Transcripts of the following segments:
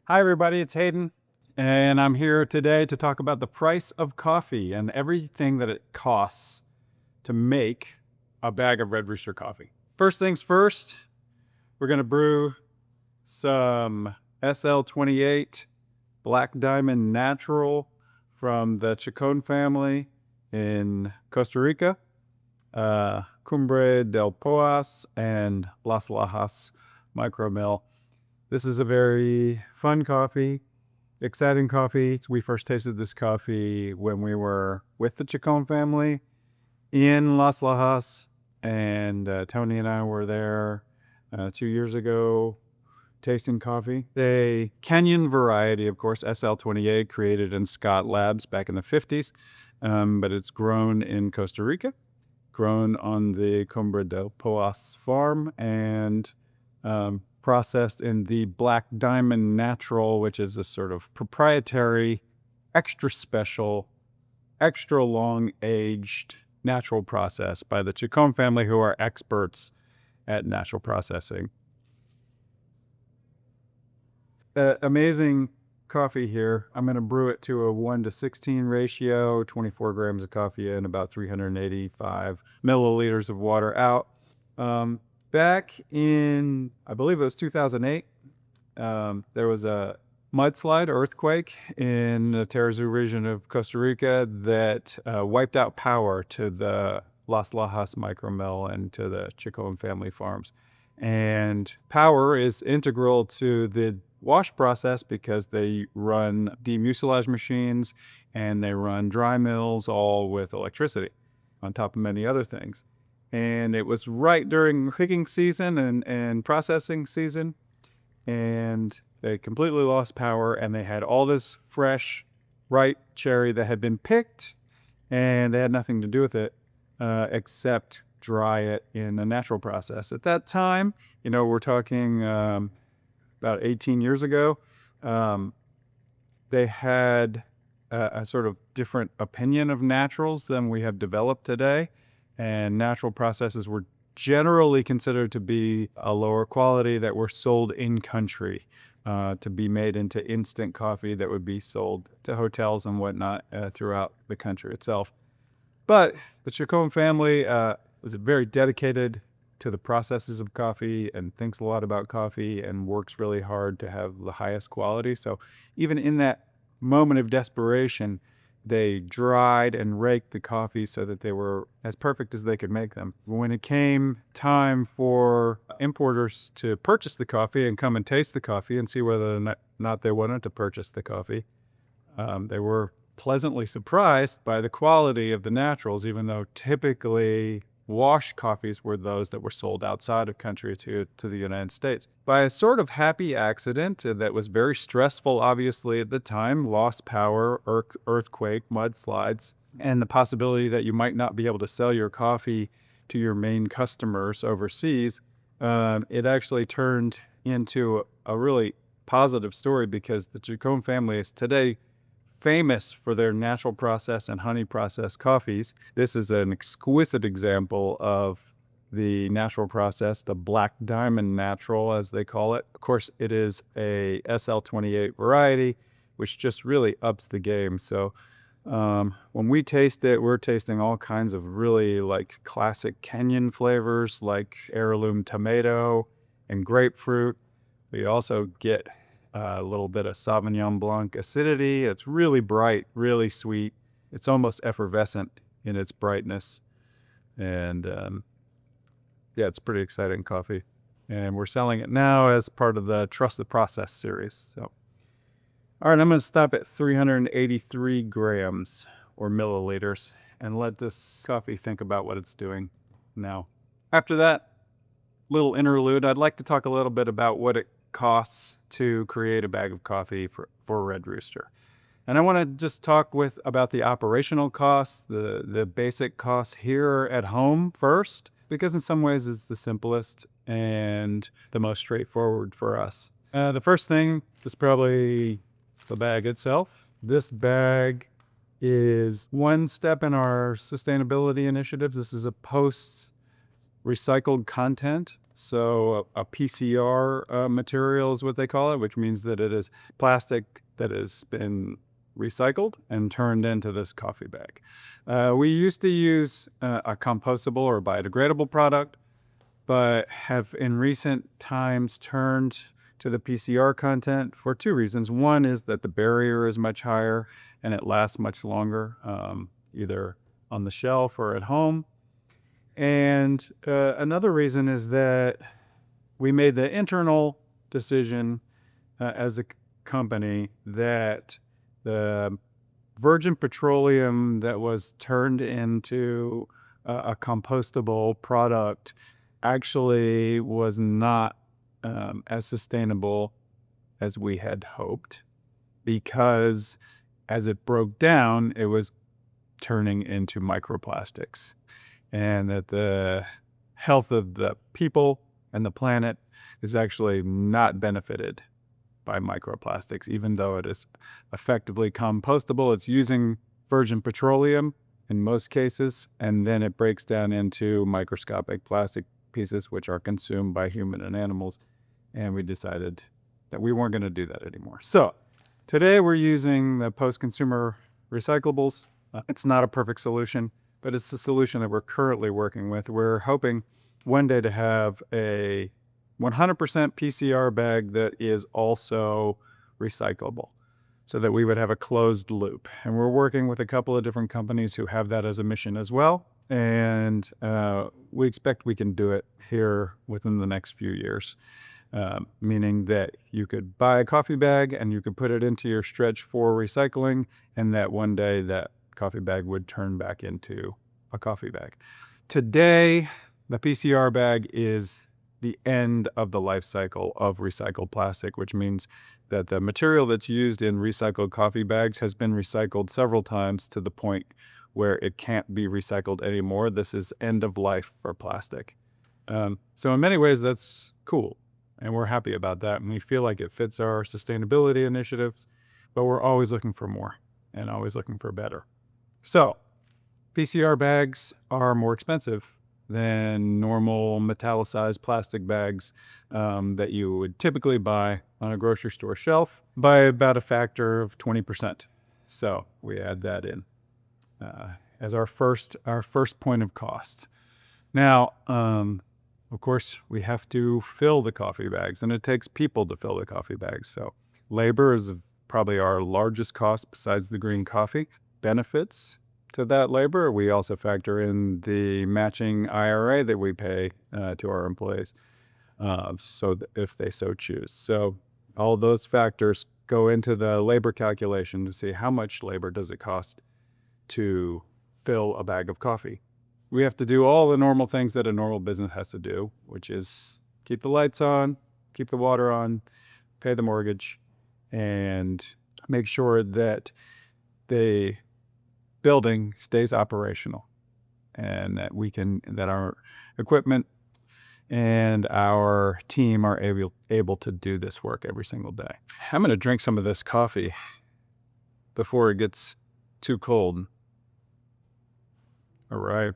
Hi, everybody. It's Haden, and I'm here today to talk about the price of coffee and everything that it costs to make a bag of Red Rooster coffee. First things first, we're going to brew some SL28 Black Diamond Naturale from the Chacón family in Costa Rica, Cumbre del Poas, and Las Lajas micro mill. This is a very fun coffee, exciting coffee. We first tasted this coffee when we were with the Chacón family in Las Lajas, and Tony and I were there 2 years ago tasting coffee. A Kenyan variety, of course, SL28, created in Scott Labs back in the 50s, but it's grown in Costa Rica, grown on the Cumbre del Poas farm, and processed in the Black Diamond Naturale, which is a sort of proprietary, extra special, extra long aged natural process by the Chacón family, who are experts at natural processing. Amazing coffee here. I'm going to brew it to a 1:16 ratio, 24 grams of coffee in, about 385 milliliters of water out. Back in, I believe it was 2008, there was a mudslide earthquake in the Tarrazú region of Costa Rica that wiped out power to the Las Lajas micromill and to the Chacón family farms. And power is integral to the wash process because they run demucilage machines and they run dry mills, all with electricity, on top of many other things. And it was right during picking season and processing season, and they completely lost power, and they had all this fresh, ripe cherry that had been picked, and they had nothing to do with it except dry it in a natural process. At that time, we're talking about 18 years ago, they had a sort of different opinion of naturals than we have developed today. And natural processes were generally considered to be a lower quality that were sold in country, to be made into instant coffee that would be sold to hotels and whatnot throughout the country itself. But the Chacón family was very dedicated to the processes of coffee and thinks a lot about coffee and works really hard to have the highest quality. So even in that moment of desperation, they dried and raked the coffee so that they were as perfect as they could make them. When it came time for importers to purchase the coffee and come and taste the coffee and see whether or not they wanted to purchase the coffee, they were pleasantly surprised by the quality of the naturals, even though typically washed coffees were those that were sold outside of country to the United States. By a sort of happy accident that was very stressful, obviously, at the time, lost power, earthquake, mudslides, and the possibility that you might not be able to sell your coffee to your main customers overseas, it actually turned into a really positive story because the Chacón family is today famous for their natural process and honey process coffees. This is an exquisite example of the natural process, the Black Diamond Naturale, as they call it. Of course, it is a SL28 variety, which just really ups the game. So when we taste it, we're tasting all kinds of really like classic Kenyan flavors like heirloom tomato and grapefruit. We also get a little bit of Sauvignon Blanc acidity. It's really bright, really sweet. It's almost effervescent in its brightness. And it's pretty exciting coffee. And we're selling it now as part of the Trust the Process series. So, all right, I'm going to stop at 383 grams or milliliters and let this coffee think about what it's doing now. After that little interlude, I'd like to talk a little bit about what it costs to create a bag of coffee for Red Rooster. And I want to just talk about the operational costs, the basic costs here at home first, because in some ways it's the simplest and the most straightforward for us. The first thing is probably the bag itself. This bag is one step in our sustainability initiatives. This is a post-recycled content So a PCR material is what they call it, which means that it is plastic that has been recycled and turned into this coffee bag. We used to use a compostable or biodegradable product, but have in recent times turned to the PCR content for two reasons. One is that the barrier is much higher and it lasts much longer, either on the shelf or at home. And another reason is that we made the internal decision as a company that the virgin petroleum that was turned into a compostable product actually was not as sustainable as we had hoped, because as it broke down, it was turning into microplastics, and that the health of the people and the planet is actually not benefited by microplastics, even though it is effectively compostable. It's using virgin petroleum in most cases, and then it breaks down into microscopic plastic pieces, which are consumed by human and animals. And we decided that we weren't going to do that anymore. So today we're using the post-consumer recyclables. It's not a perfect solution, but it's the solution that we're currently working with. We're hoping one day to have a 100% PCR bag that is also recyclable, so that we would have a closed loop. And we're working with a couple of different companies who have that as a mission as well. And we expect we can do it here within the next few years, meaning that you could buy a coffee bag and you could put it into your stretch for recycling, and that one day that coffee bag would turn back into a coffee bag. Today, the PCR bag is the end of the life cycle of recycled plastic, which means that the material that's used in recycled coffee bags has been recycled several times to the point where it can't be recycled anymore. This is end of life for plastic. So in many ways, that's cool, and we're happy about that, and we feel like it fits our sustainability initiatives, but we're always looking for more and always looking for better. So PCR bags are more expensive than normal metallicized plastic bags that you would typically buy on a grocery store shelf by about a factor of 20%. So we add that in as our first point of cost. Now, of course, we have to fill the coffee bags, and it takes people to fill the coffee bags. So labor is probably our largest cost besides the green coffee. Benefits to that labor, we also factor in the matching IRA that we pay to our employees, so if they so choose. So all those factors go into the labor calculation to see how much labor does it cost to fill a bag of coffee. We have to do all the normal things that a normal business has to do, which is keep the lights on, keep the water on, pay the mortgage, and make sure that the building stays operational, and that our equipment and our team are able to do this work every single day. I'm going to drink some of this coffee before it gets too cold. All right.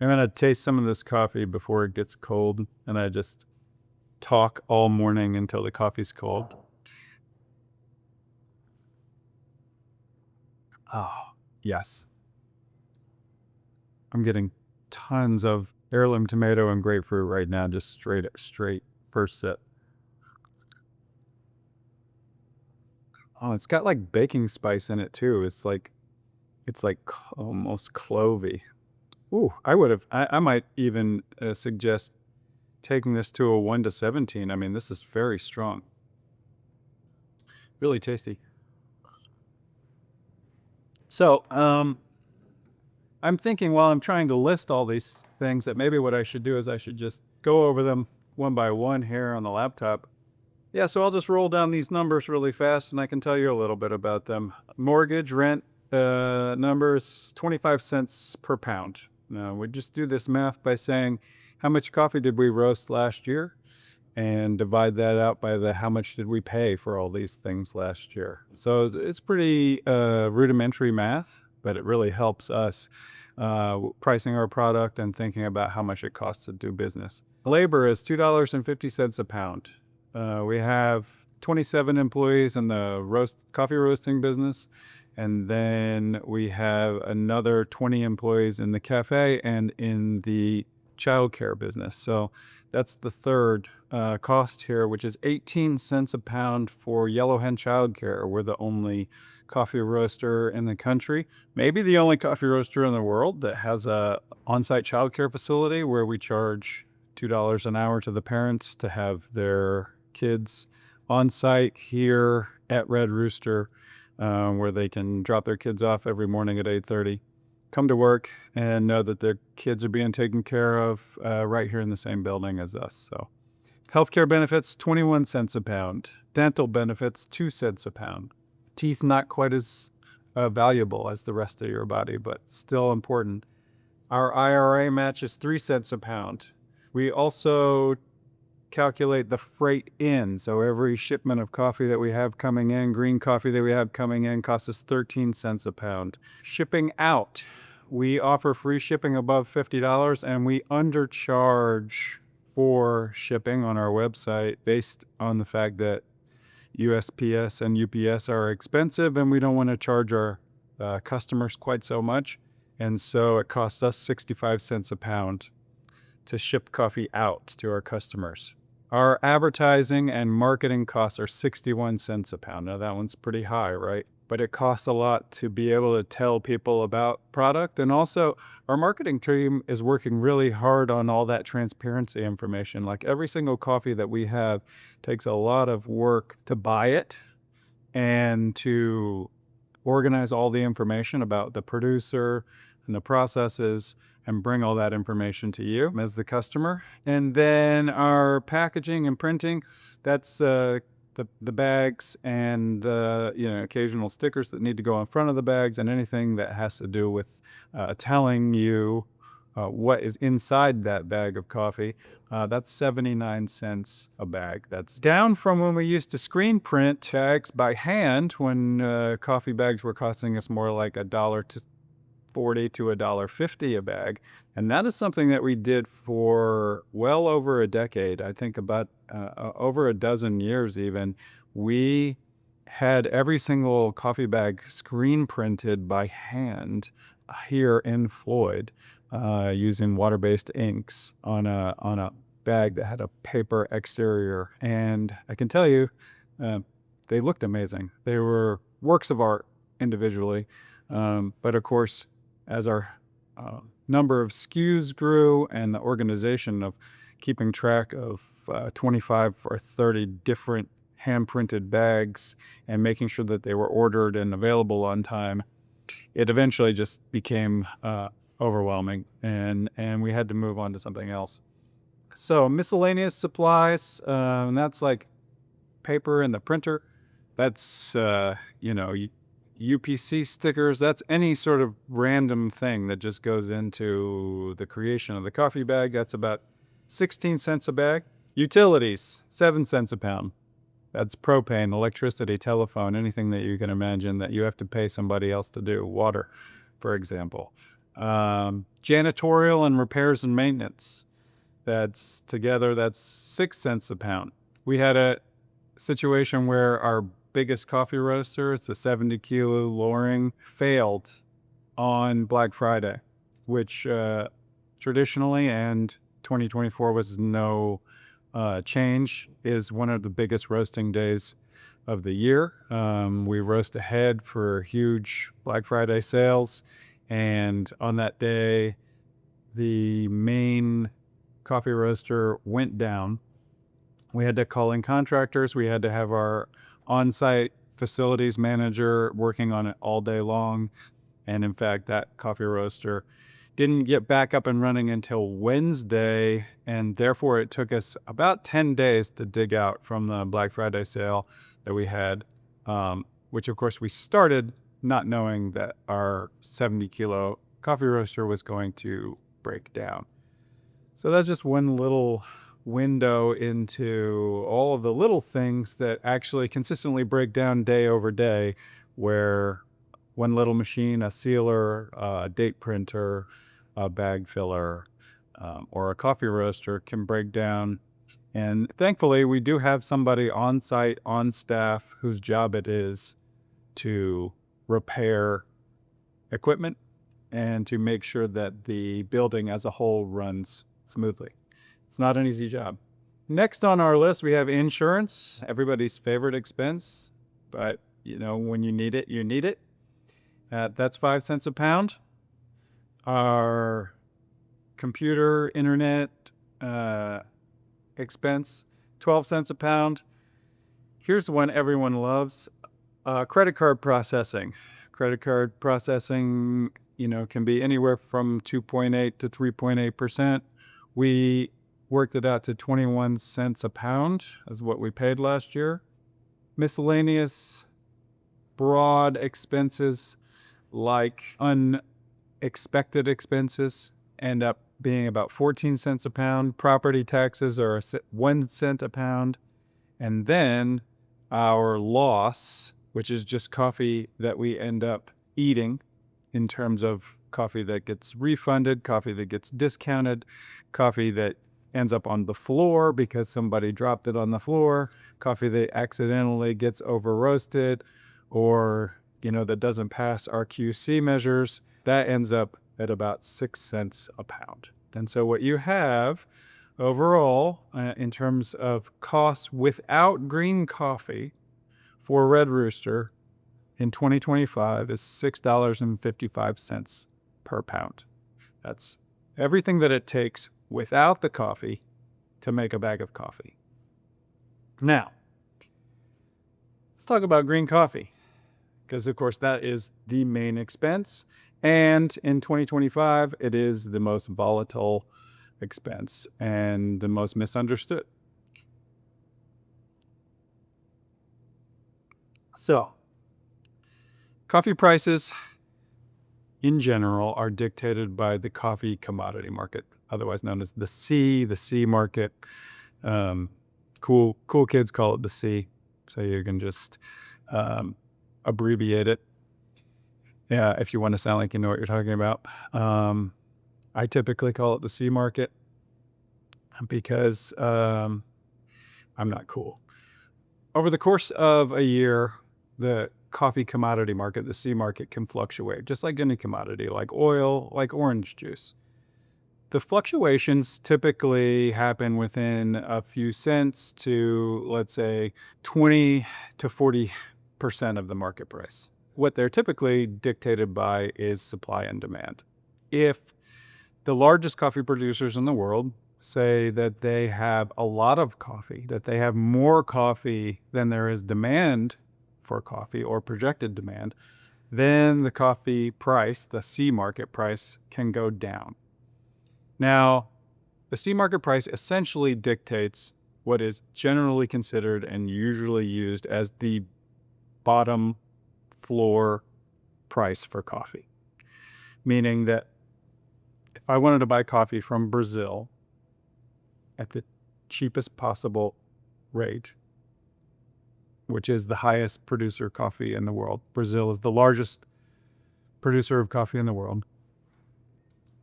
I'm going to taste some of this coffee before it gets cold, and I just talk all morning until the coffee's cold. Oh, yes. I'm getting tons of heirloom tomato and grapefruit right now, just straight first sip. Oh, it's got like baking spice in it too. It's like almost clovey. Ooh, I might even suggest taking this to a 1 to 17. I mean, this is very strong. Really tasty. So, I'm thinking while I'm trying to list all these things that maybe what I should do is I should just go over them one by one here on the laptop. Yeah, so I'll just roll down these numbers really fast and I can tell you a little bit about them. Mortgage, rent, numbers, 25 cents per pound. Now, we just do this math by saying how much coffee did we roast last year, and divide that out by how much did we pay for all these things last year. So it's pretty rudimentary math, but it really helps us pricing our product and thinking about how much it costs to do business. Labor is $2.50 a pound. We have 27 employees in the coffee roasting business, and then we have another 20 employees in the cafe and in the childcare business. So that's the third cost here, which is 18 cents a pound for Yellow Hen Childcare. We're the only coffee roaster in the country, maybe the only coffee roaster in the world that has a on-site childcare facility where we charge $2 an hour to the parents to have their kids on site here at Red Rooster, where they can drop their kids off every morning at 8:30, come to work, and know that their kids are being taken care of right here in the same building as us. So, healthcare benefits, 21 cents a pound. Dental benefits, 2 cents a pound. Teeth not quite as valuable as the rest of your body, but still important. Our IRA match is 3 cents a pound. We also calculate the freight in. So every shipment of coffee that we have coming in, green coffee that we have coming in, costs us 13 cents a pound. Shipping out, we offer free shipping above $50, and we undercharge for shipping on our website based on the fact that USPS and UPS are expensive, and we don't want to charge our customers quite so much. And so it costs us 65 cents a pound to ship coffee out to our customers. Our advertising and marketing costs are 61 cents a pound. Now that one's pretty high, right? But it costs a lot to be able to tell people about product. And also our marketing team is working really hard on all that transparency information. Like every single coffee that we have takes a lot of work to buy it and to organize all the information about the producer and the processes and bring all that information to you as the customer. And then our packaging and printing, that's the bags and occasional stickers that need to go in front of the bags, and anything that has to do with telling you what is inside that bag of coffee. That's 79 cents a bag. That's down from when we used to screen print bags by hand, when coffee bags were costing us more like $1.40 to $1.50 a bag. And that is something that we did for well over a decade. I think about over a dozen years even. We had every single coffee bag screen printed by hand here in Floyd, using water-based inks on a bag that had a paper exterior. And I can tell you, they looked amazing. They were works of art individually. But of course, as our number of SKUs grew and the organization of keeping track of 25 or 30 different hand-printed bags and making sure that they were ordered and available on time, it eventually just became overwhelming, and we had to move on to something else. So miscellaneous supplies, and that's like paper and the printer. That's UPC stickers. That's any sort of random thing that just goes into the creation of the coffee bag. That's about 16 cents a bag. Utilities, 7 cents a pound. That's propane, electricity, telephone, anything that you can imagine that you have to pay somebody else to do. Water, for example. Janitorial and repairs and maintenance. That's 6 cents a pound. We had a situation where our biggest coffee roaster, it's a 70 kilo Loring, failed on Black Friday, which traditionally, and 2024 was no change, is one of the biggest roasting days of the year. We roast ahead for huge Black Friday sales, and on that day, the main coffee roaster went down. We had to call in contractors. We had to have our on-site facilities manager working on it all day long. And in fact, that coffee roaster didn't get back up and running until Wednesday. And therefore, it took us about 10 days to dig out from the Black Friday sale that we had, which of course we started not knowing that our 70 kilo coffee roaster was going to break down. So that's just one little window into all of the little things that actually consistently break down day over day, where one little machine, a sealer, a date printer, a bag filler, or a coffee roaster can break down. And thankfully, we do have somebody on site, on staff, whose job it is to repair equipment and to make sure that the building as a whole runs smoothly. It's not an easy job. Next on our list, we have insurance, everybody's favorite expense, but when you need it, you need it. That's 5 cents a pound. Our computer, internet expense, 12 cents a pound. Here's the one everyone loves, credit card processing. Credit card processing, can be anywhere from 2.8 to 3.8%. We worked it out to 21 cents a pound is what we paid last year. Miscellaneous broad expenses like unexpected expenses end up being about 14 cents a pound. Property taxes are 1 cent a pound. And then our loss, which is just coffee that we end up eating in terms of coffee that gets refunded, coffee that gets discounted, coffee that ends up on the floor because somebody dropped it on the floor, coffee that accidentally gets over roasted or, that doesn't pass our QC measures, that ends up at about 6 cents a pound. And so what you have overall in terms of costs without green coffee for Red Rooster in 2025 is $6.55 per pound. That's everything that it takes without the coffee to make a bag of coffee. Now, let's talk about green coffee, because of course that is the main expense. And in 2025, it is the most volatile expense and the most misunderstood. So, coffee prices in general are dictated by the coffee commodity market, otherwise known as the C market. Cool kids call it the C, so you can just abbreviate it. Yeah, if you want to sound like you know what you're talking about. I typically call it the C market because I'm not cool. Over the course of a year, the coffee commodity market, the C market, can fluctuate, just like any commodity, like oil, like orange juice. The fluctuations typically happen within a few cents to, let's say, 20 to 40% of the market price. What they're typically dictated by is supply and demand. If the largest coffee producers in the world say that they have a lot of coffee, that they have more coffee than there is demand for coffee or projected demand, then the coffee price, the C market price, can go down. Now, the C market price essentially dictates what is generally considered and usually used as the bottom floor price for coffee. Meaning that if I wanted to buy coffee from Brazil at the cheapest possible rate, which is the highest producer of coffee in the world, Brazil is the largest producer of coffee in the world,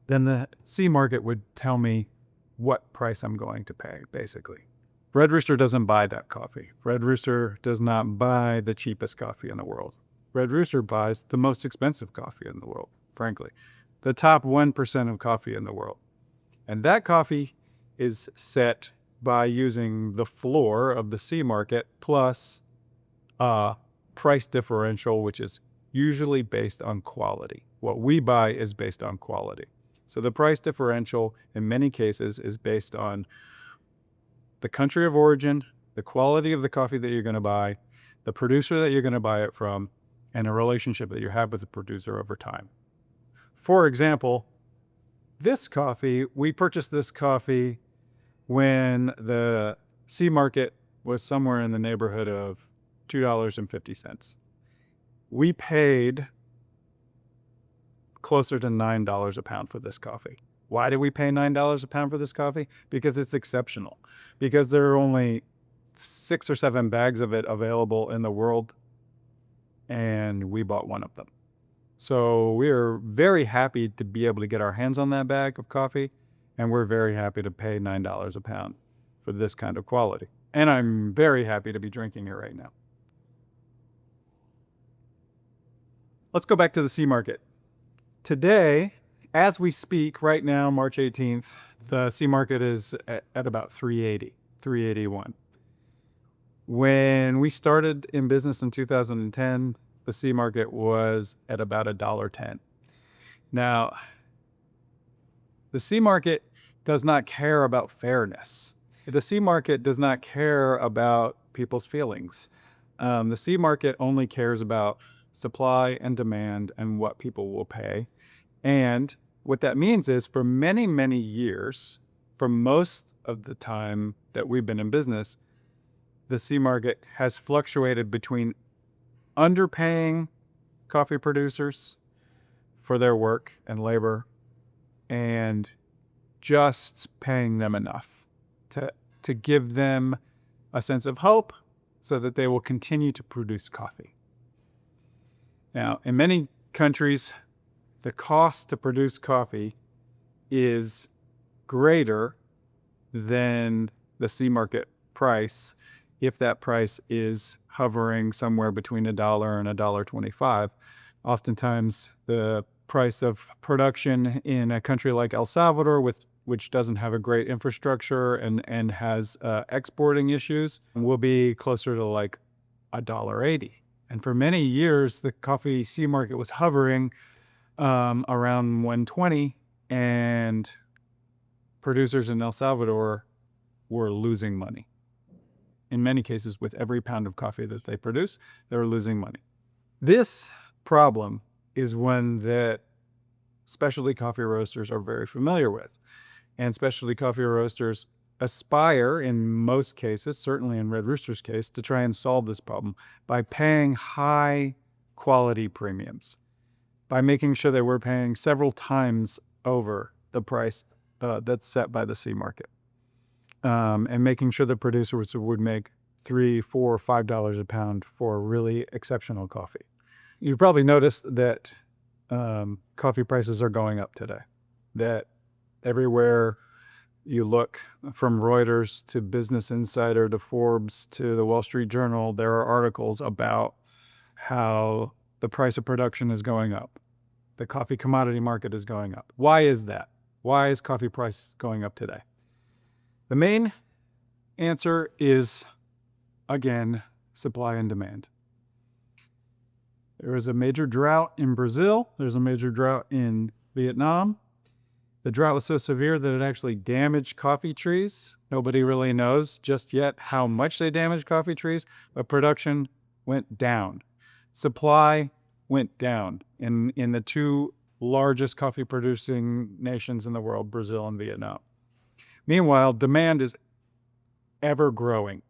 then the C market would tell me what price I'm going to pay, basically. Red Rooster doesn't buy that coffee. Red Rooster does not buy the cheapest coffee in the world. Red Rooster buys the most expensive coffee in the world, frankly. The top 1% of coffee in the world. And that coffee is set by using the floor of the C market plus a price differential, which is usually based on quality. What we buy is based on quality. So the price differential in many cases is based on the country of origin, the quality of the coffee that you're going to buy, the producer that you're going to buy it from, and a relationship that you have with the producer over time. For example, we purchased this coffee when the C market was somewhere in the neighborhood of $2.50. We paid closer to $9 a pound for this coffee. Why did we pay $9 a pound for this coffee? Because it's exceptional. Because there are only 6 or 7 bags of it available in the world, and we bought one of them. So we are very happy to be able to get our hands on that bag of coffee And we're very happy to pay $9 a pound for this kind of quality. And I'm very happy to be drinking it right now. Let's go back to the C market. Today, as we speak right now, March 18th, the C market is at about 380, 381. When we started in business in 2010, the C market was at about $1.10. Now, the C market does not care about fairness. The C market does not care about people's feelings. The C market only cares about supply and demand and what people will pay. And what that means is for many, many years, for most of the time that we've been in business, the C market has fluctuated between underpaying coffee producers for their work and labor and just paying them enough to give them a sense of hope so that they will continue to produce coffee. Now, in many countries, the cost to produce coffee is greater than the C market price if that price is hovering somewhere between $1 and $1.25. Oftentimes, the price of production in a country like El Salvador, which doesn't have a great infrastructure and has exporting issues, will be closer to like $1.80. And for many years, the coffee C market was hovering around 120, and producers in El Salvador were losing money. In many cases, with every pound of coffee that they produce, they were losing money. This problem is one that specialty coffee roasters are very familiar with. And specialty coffee roasters aspire, in most cases, certainly in Red Rooster's case, to try and solve this problem by paying high quality premiums, by making sure that we're paying several times over the price that's set by the C market, and making sure the producers would make $3, $4, $5 a pound for really exceptional coffee. You probably noticed that coffee prices are going up today, that everywhere you look, from Reuters to Business Insider to Forbes to the Wall Street Journal, there are articles about how the price of production is going up. The coffee commodity market is going up. Why is that? Why is coffee price going up today? The main answer is, again, supply and demand. There is a major drought in Brazil. There's a major drought in Vietnam. The drought was so severe that it actually damaged coffee trees. Nobody really knows just yet how much they damaged coffee trees, but production went down. Supply went down in the two largest coffee producing nations in the world, Brazil and Vietnam. Meanwhile, demand is ever growing.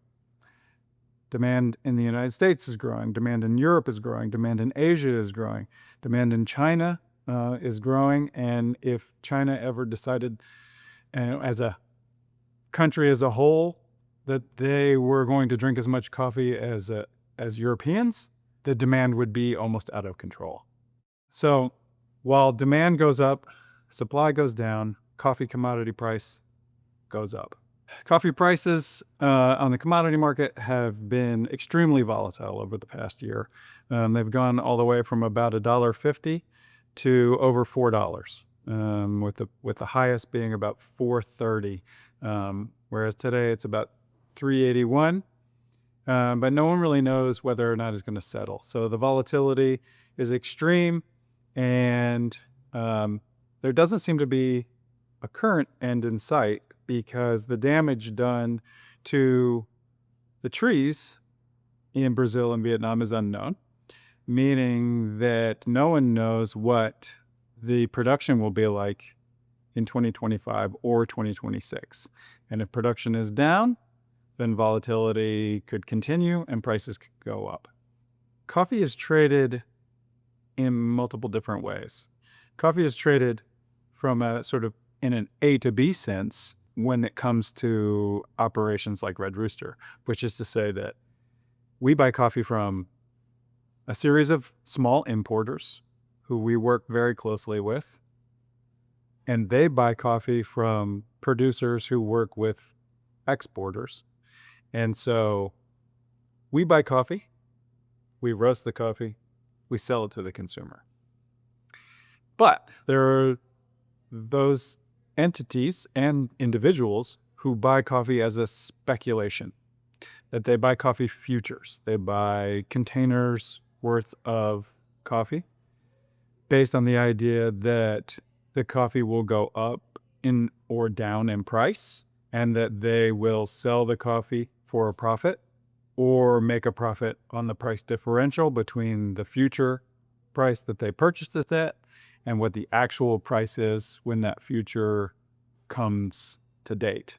Demand in the United States is growing. Demand in Europe is growing. Demand in Asia is growing. Demand in China is growing. And if China ever decided, as a country as a whole, that they were going to drink as much coffee as Europeans, the demand would be almost out of control. So while demand goes up, supply goes down, coffee commodity price goes up. Coffee prices on the commodity market have been extremely volatile over the past year. They've gone all the way from about $1.50 to over $4, with the highest being about $4.30, whereas today it's about $3.81. But no one really knows whether or not it's going to settle. So the volatility is extreme, and there doesn't seem to be a current end in sight, because the damage done to the trees in Brazil and Vietnam is unknown, meaning that no one knows what the production will be like in 2025 or 2026. And if production is down, then volatility could continue and prices could go up. Coffee is traded in multiple different ways. Coffee is traded from a sort of in an A to B sense when it comes to operations like Red Rooster, which is to say that we buy coffee from a series of small importers who we work very closely with, and they buy coffee from producers who work with exporters. And so we buy coffee, we roast the coffee, we sell it to the consumer. But there are those entities and individuals who buy coffee as a speculation, that they buy coffee futures. They buy containers worth of coffee based on the idea that the coffee will go up in or down in price, and that they will sell the coffee for a profit or make a profit on the price differential between the future price that they purchased it at and what the actual price is when that future comes to date.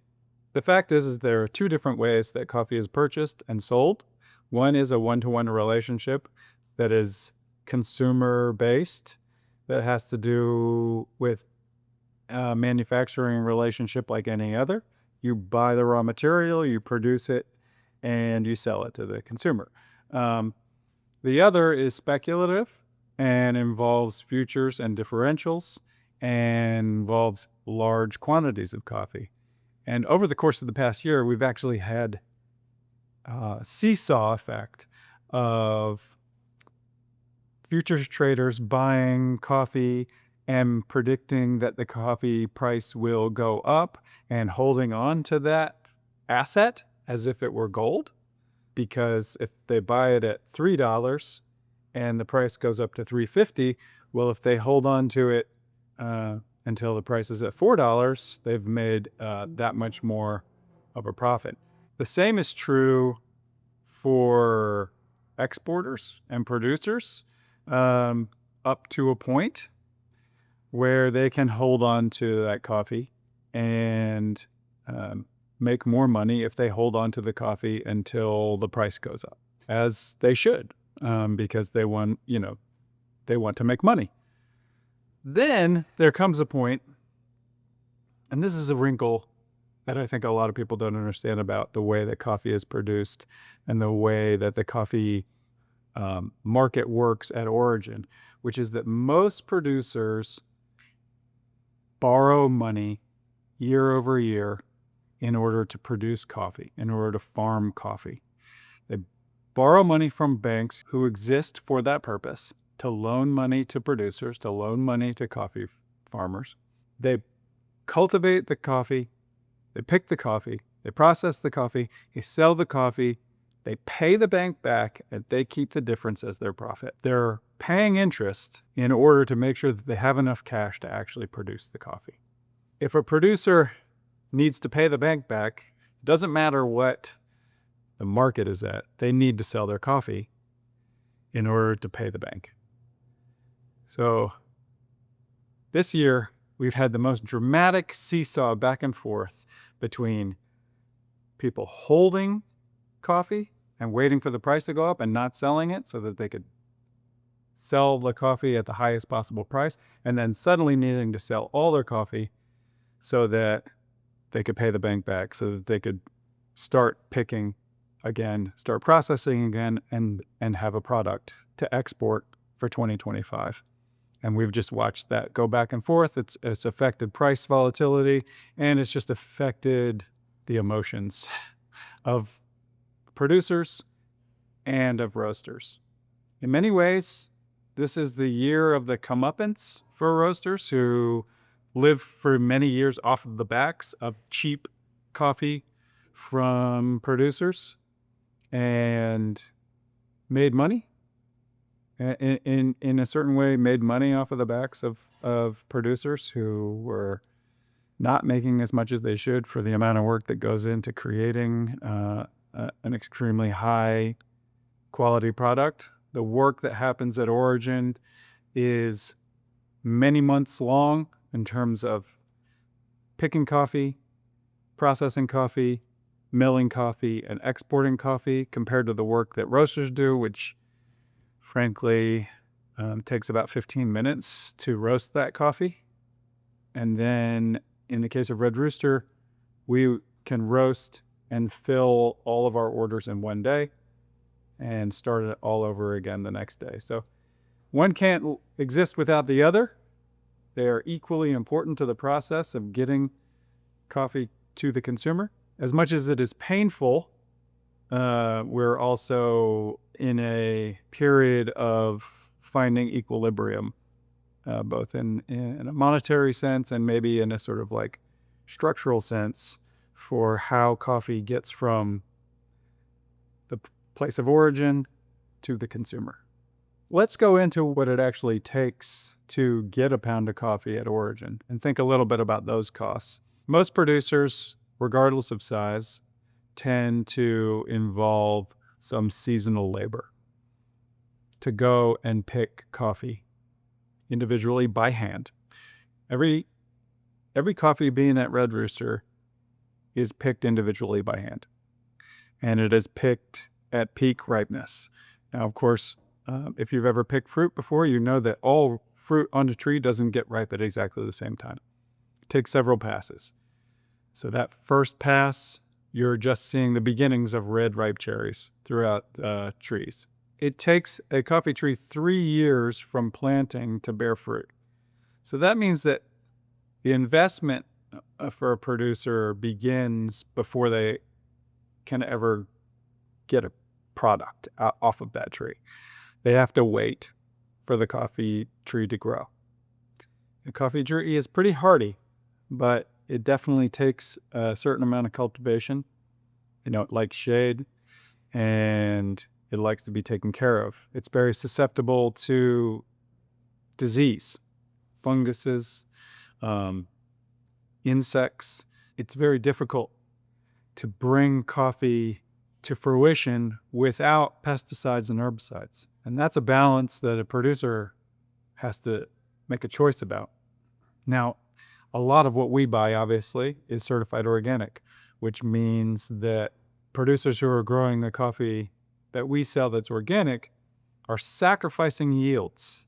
The fact is there are two different ways that coffee is purchased and sold. One is a one-to-one relationship that is consumer-based, that has to do with a manufacturing relationship like any other. You buy the raw material, you produce it, and you sell it to the consumer. The other is speculative and involves futures and differentials and involves large quantities of coffee. And over the course of the past year, we've actually had a seesaw effect of futures traders buying coffee and predicting that the coffee price will go up and holding on to that asset as if it were gold. Because if they buy it at $3 and the price goes up to $3.50, well, if they hold on to it until the price is at $4, they've made that much more of a profit. The same is true for exporters and producers up to a point where they can hold on to that coffee and make more money if they hold on to the coffee until the price goes up, as they should, because they want to make money. Then there comes a point, and this is a wrinkle that I think a lot of people don't understand about the way that coffee is produced and the way that the coffee market works at origin, which is that most producers borrow money year over year in order to produce coffee, in order to farm coffee. They borrow money from banks who exist for that purpose, to loan money to producers, to loan money to coffee farmers. They cultivate the coffee, they pick the coffee, they process the coffee, they sell the coffee, they pay the bank back, and they keep the difference as their profit. They're paying interest in order to make sure that they have enough cash to actually produce the coffee. If a producer needs to pay the bank back, it doesn't matter what the market is at, they need to sell their coffee in order to pay the bank. So this year, we've had the most dramatic seesaw back and forth between people holding coffee and waiting for the price to go up and not selling it so that they could sell the coffee at the highest possible price, and then suddenly needing to sell all their coffee so that they could pay the bank back, so that they could start picking again, start processing again, and have a product to export for 2025. And we've just watched that go back and forth. It's affected price volatility, and it's just affected the emotions of producers and of roasters. In many ways, this is the year of the comeuppance for roasters who lived for many years off of the backs of cheap coffee from producers and made money. In a certain way, made money off of the backs of producers who were not making as much as they should for the amount of work that goes into creating an extremely high quality product. The work that happens at origin is many months long in terms of picking coffee, processing coffee, milling coffee, and exporting coffee, compared to the work that roasters do, which frankly takes about 15 minutes to roast that coffee. And then in the case of Red Rooster, we can roast and fill all of our orders in one day and start it all over again the next day. So one can't exist without the other. They are equally important to the process of getting coffee to the consumer. As much as it is painful, we're also in a period of finding equilibrium, both in a monetary sense and maybe in a sort of like structural sense for how coffee gets from the place of origin to the consumer. Let's go into what it actually takes to get a pound of coffee at origin and think a little bit about those costs. Most producers, regardless of size, tend to involve some seasonal labor to go and pick coffee individually by hand. Every coffee bean at Red Rooster is picked individually by hand, and it is picked at peak ripeness. Now, of course, if you've ever picked fruit before, you know that all fruit on a tree doesn't get ripe at exactly the same time. It takes several passes. So that first pass, you're just seeing the beginnings of red ripe cherries throughout trees. It takes a coffee tree 3 years from planting to bear fruit. So that means that the investment for a producer begins before they can ever get a product off of that tree. They have to wait for the coffee tree to grow. The coffee tree is pretty hardy, but it definitely takes a certain amount of cultivation. It likes shade and it likes to be taken care of. It's very susceptible to disease, funguses, insects. It's very difficult to bring coffee to fruition without pesticides and herbicides. And that's a balance that a producer has to make a choice about. Now, a lot of what we buy, obviously, is certified organic, which means that producers who are growing the coffee that we sell that's organic are sacrificing yields.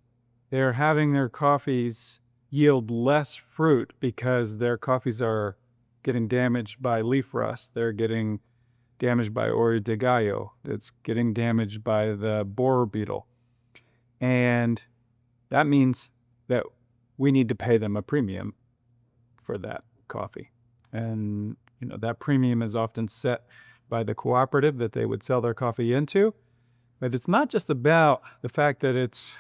They're having their coffees yield less fruit because their coffees are getting damaged by leaf rust. They're getting damaged by oris de gallo. It's getting damaged by the borer beetle. And that means that we need to pay them a premium for that coffee. And, that premium is often set by the cooperative that they would sell their coffee into. But it's not just about the fact that it's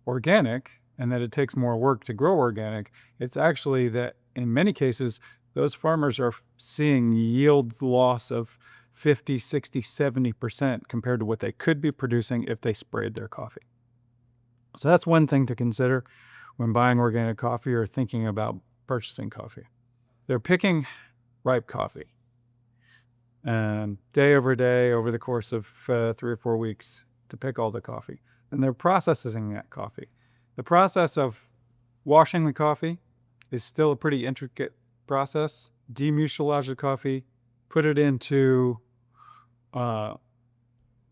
organic and that it takes more work to grow organic. It's actually that in many cases, those farmers are seeing yield loss of 50, 60, 70% compared to what they could be producing if they sprayed their coffee. So that's one thing to consider when buying organic coffee or thinking about purchasing coffee. They're picking ripe coffee day over day over the course of 3 or 4 weeks to pick all the coffee. And they're processing that coffee. The process of washing the coffee is still a pretty intricate process. Demucilage the coffee, put it into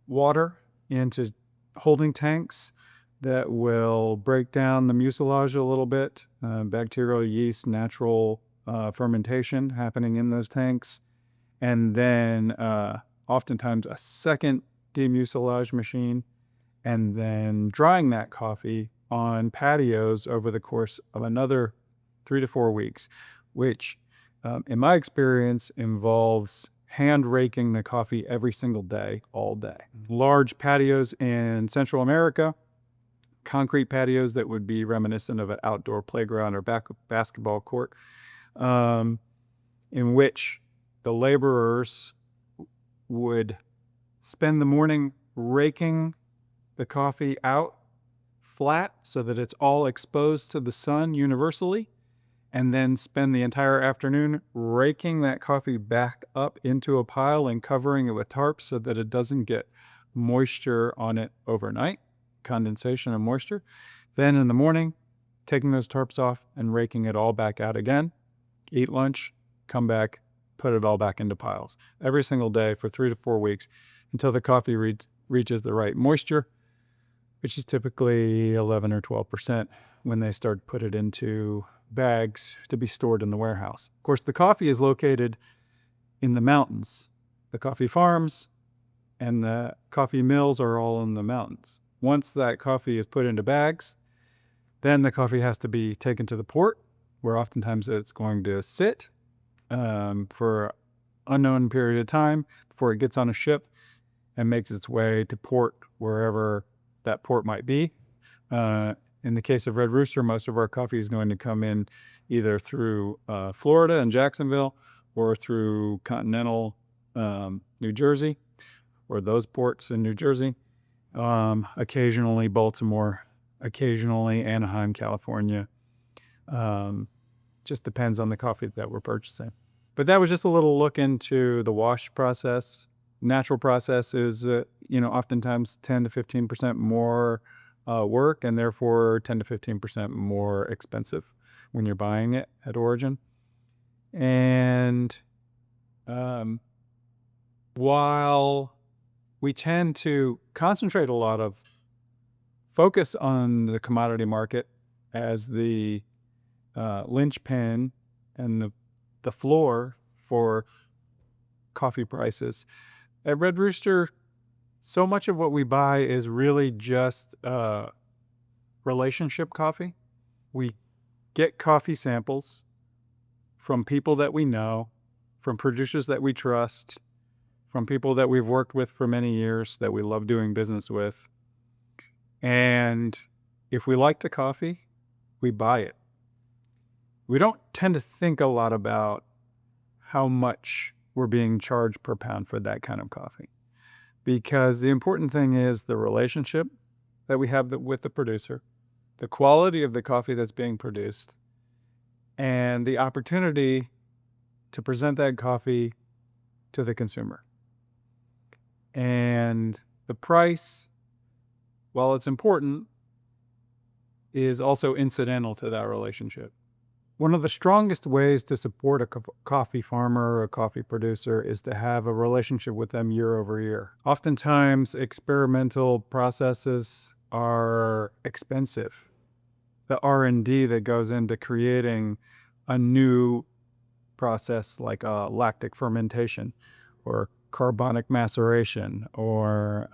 water, into holding tanks that will break down the mucilage a little bit, bacterial yeast, natural fermentation happening in those tanks, and then oftentimes a second demucilage machine, and then drying that coffee on patios over the course of another 3 to 4 weeks, which in my experience involves hand raking the coffee every single day, all day. Large patios in Central America, concrete patios that would be reminiscent of an outdoor playground or basketball court, in which the laborers would spend the morning raking the coffee out flat so that it's all exposed to the sun universally, and then spend the entire afternoon raking that coffee back up into a pile and covering it with tarps so that it doesn't get moisture on it overnight, condensation of moisture. Then in the morning, taking those tarps off and raking it all back out again, eat lunch, come back, put it all back into piles every single day for 3 to 4 weeks until the coffee reaches the right moisture, which is typically 11 or 12% when they start to put it into bags to be stored in the warehouse. Of course, the coffee is located in the mountains. The coffee farms and the coffee mills are all in the mountains. Once that coffee is put into bags, Then the coffee has to be taken to the port, where oftentimes it's going to sit for an unknown period of time before it gets on a ship and makes its way to port, wherever that port might be. In the case of Red Rooster, most of our coffee is going to come in either through Florida and Jacksonville, or through continental New Jersey, or those ports in New Jersey. Occasionally Baltimore, occasionally Anaheim, California. Just depends on the coffee that we're purchasing. But that was just a little look into the wash process. Natural process is, oftentimes 10 to 15% more work, and therefore 10 to 15% more expensive when you're buying it at origin. And while we tend to concentrate a lot of focus on the commodity market as the linchpin and the floor for coffee prices, at Red Rooster, so much of what we buy is really just relationship coffee. We get coffee samples from people that we know, from producers that we trust, from people that we've worked with for many years that we love doing business with. And if we like the coffee, we buy it. We don't tend to think a lot about how much we're being charged per pound for that kind of coffee, because the important thing is the relationship that we have with the producer, the quality of the coffee that's being produced, and the opportunity to present that coffee to the consumer. And the price, while it's important, is also incidental to that relationship. One of the strongest ways to support a coffee farmer or a coffee producer is to have a relationship with them year over year. Oftentimes, experimental processes are expensive. The R&D that goes into creating a new process like lactic fermentation or carbonic maceration or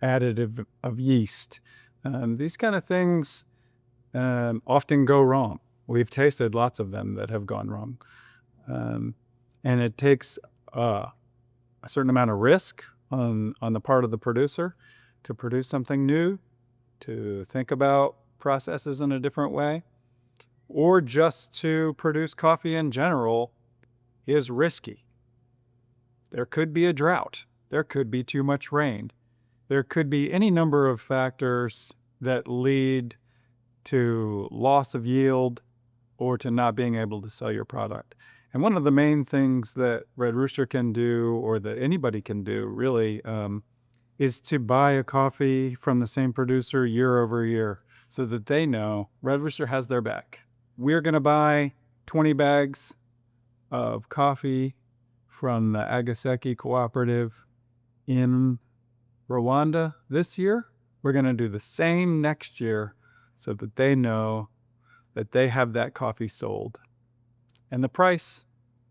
additive of yeast. These kind of things often go wrong. We've tasted lots of them that have gone wrong. And it takes a certain amount of risk on the part of the producer to produce something new, to think about processes in a different way, or just to produce coffee in general is risky. There could be a drought. There could be too much rain. There could be any number of factors that lead to loss of yield or to not being able to sell your product. And one of the main things that Red Rooster can do, or that anybody can do really, is to buy a coffee from the same producer year over year so that they know Red Rooster has their back. We're going to buy 20 bags of coffee from the Agaseki Cooperative in Rwanda this year. We're going to do the same next year so that they know that they have that coffee sold. And the price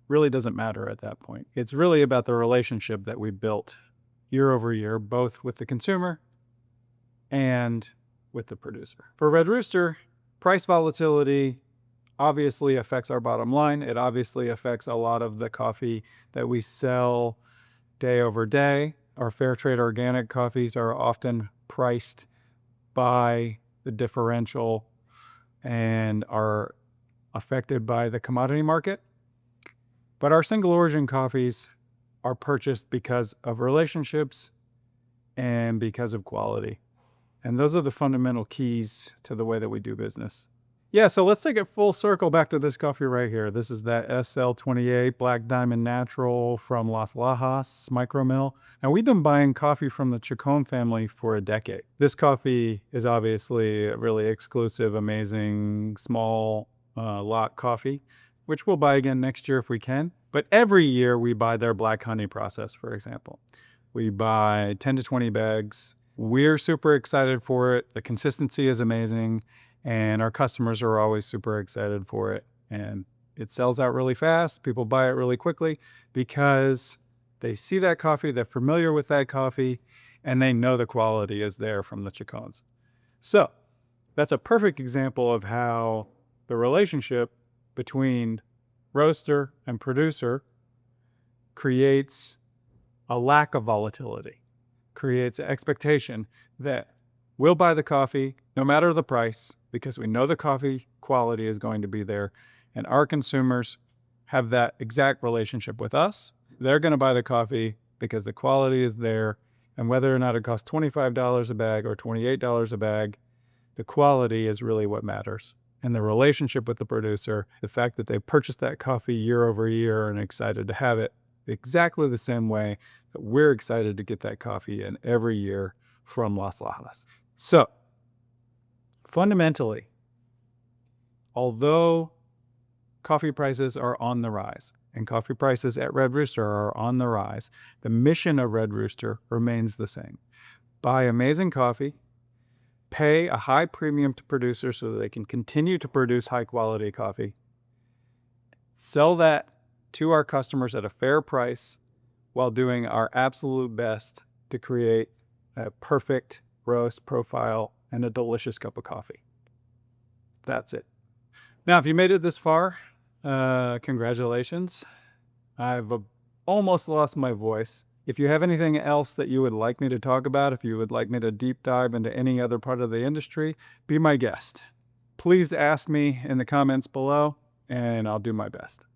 really doesn't matter at that point. It's really about the relationship that we built year over year, both with the consumer and with the producer. For Red Rooster, price volatility obviously affects our bottom line. It obviously affects a lot of the coffee that we sell day over day. Our fair trade organic coffees are often priced by the differential and are affected by the commodity market. But our single origin coffees are purchased because of relationships and because of quality. And those are the fundamental keys to the way that we do business. Yeah, so let's take it full circle back to this coffee right here. This is that SL28 Black Diamond Naturale from Las Lajas micro mill. Now, we've been buying coffee from the Chacón family for a decade. This coffee is obviously a really exclusive, amazing, small lot coffee, which we'll buy again next year if we can. But every year we buy their black honey process, for example. We buy 10 to 20 bags. We're super excited for it. The consistency is amazing. And our customers are always super excited for it. And it sells out really fast. People buy it really quickly because they see that coffee, they're familiar with that coffee, and they know the quality is there from the Chacons. So That's a perfect example of how the relationship between roaster and producer creates a lack of volatility, creates an expectation that we'll buy the coffee no matter the price because we know the coffee quality is going to be there. And our consumers have that exact relationship with us. They're going to buy the coffee because the quality is there. And whether or not it costs $25 a bag or $28 a bag, the quality is really what matters. And the relationship with the producer, the fact that they purchased that coffee year over year and excited to have it exactly the same way that we're excited to get that coffee in every year from Las Lajas. So, fundamentally, although coffee prices are on the rise, and coffee prices at Red Rooster are on the rise, the mission of Red Rooster remains the same. Buy amazing coffee, pay a high premium to producers so that they can continue to produce high quality coffee, sell that to our customers at a fair price while doing our absolute best to create a perfect roast profile and a delicious cup of coffee. That's it. Now, if you made it this far, congratulations. I've almost lost my voice. If you have anything else that you would like me to talk about, if you would like me to deep dive into any other part of the industry, be my guest. Please ask me in the comments below, and I'll do my best.